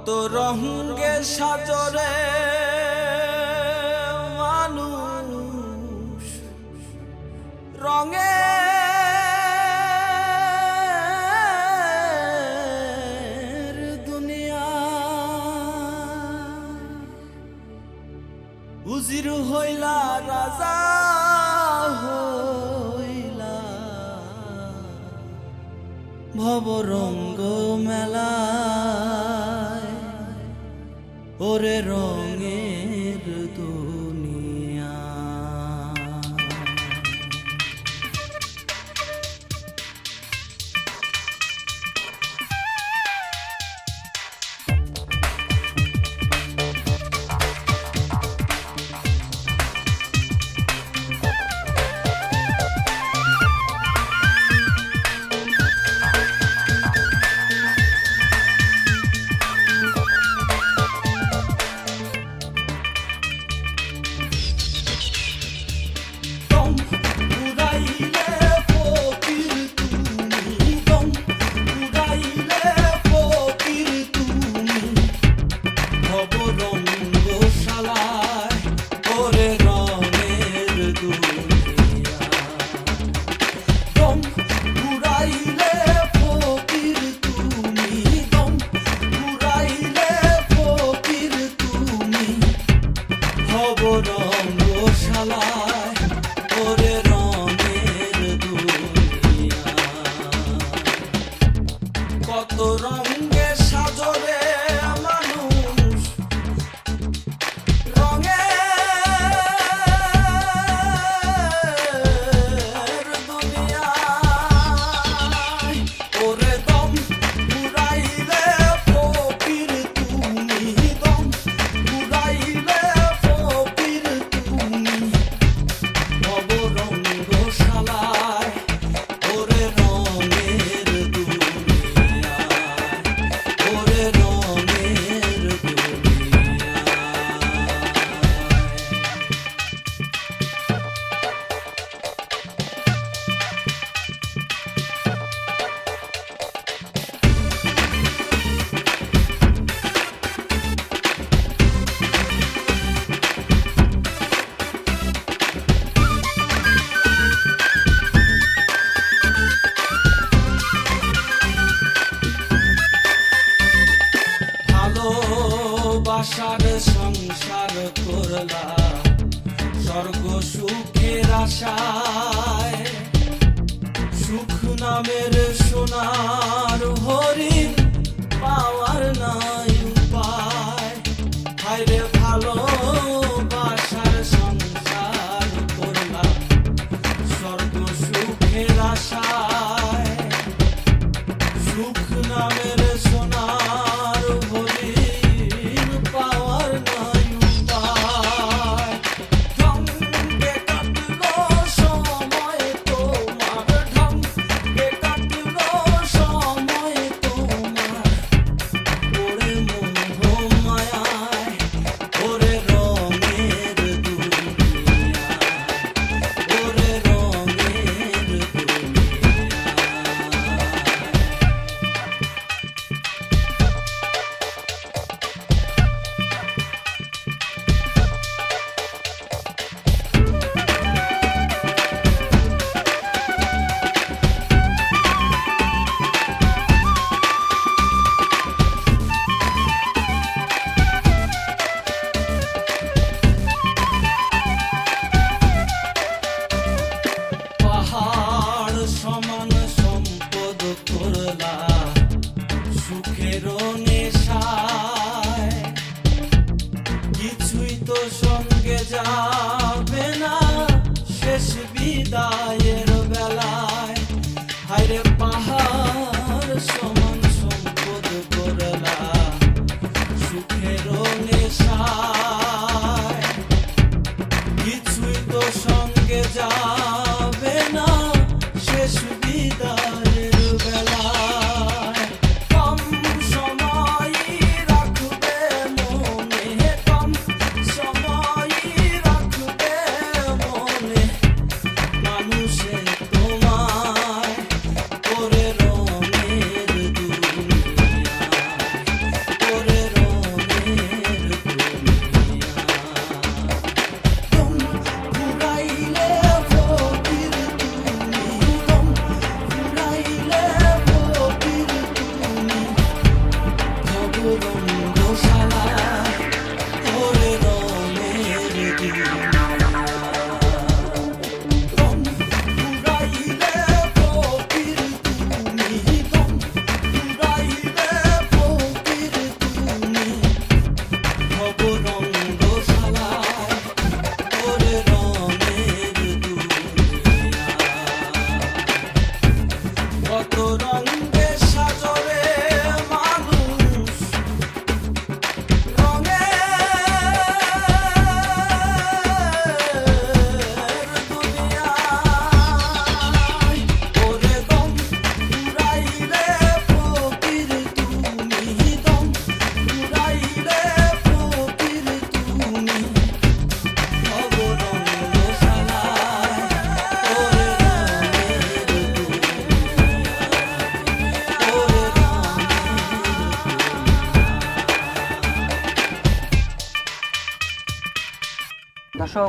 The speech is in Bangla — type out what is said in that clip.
কত রঙে সাজরে মানুষ রঙে দুনিয়া উজির হইলা রাজা হইলা ভবরঙ্গ মেলায় ওরে রঙের দুনিয়া। কত রঙে সাজরে মানুষ রঙের দুনিয়া ওরে দম ঘুরাইলে ফকির তুমি দম ঘুরাইলে ফকির তুমি ভবরঙ্গ শালায় ওরে রঙের দুনিয়া ওরে রঙের দুনিয়া। ভালোবাসার সংসার করলা স্বর্গ সুখের আশায় সুখ নামের সোনার হরিণ পাওয়ার নাই উপায়। হায়রে ভালোবাসার সংসার করলা স্বর্গ সুখের আশায় সুখ নামের সোনার হরিণ পাওয়ার নাই উপায়। ঢঙ্গে কাটলো সময় তোমার ঢঙ্গে কাটলো সময় তোমার ওরে মোহ মায়ায় ওরে রঙের দুনিয়া ওরে রঙের দুনিয়া। পাহাড় সমান সম্পদ করলা সুখের নেশায় কিছুই তো সঙ্গে যাবে না শেষ বিদায়ের বেলায়। হায়রে পাহাড় সমান সম্পদ করলা সুখের নেশায় কিছুই তো সঙ্গে যাবে না শেষ বিদায়ের বেলায়। কম সময় রাখবে মনে কম সময় রাখবে রঙ্গশালা ওরে রঙের দুনিয়া রং উড়াইলে ফকির তুমি রং উড়াইলে ফকির তুমি ভব রঙ্গশালা ওরে রঙের দুনিয়া কত রঙে সাজরে মানুষ রঙের দুনিয়ায় ওরে দম উড়াইলে ফকির তুমি দম উড়াইলে ফকির তুমি ভব রঙ্গশালা ওরে রঙের দর্শক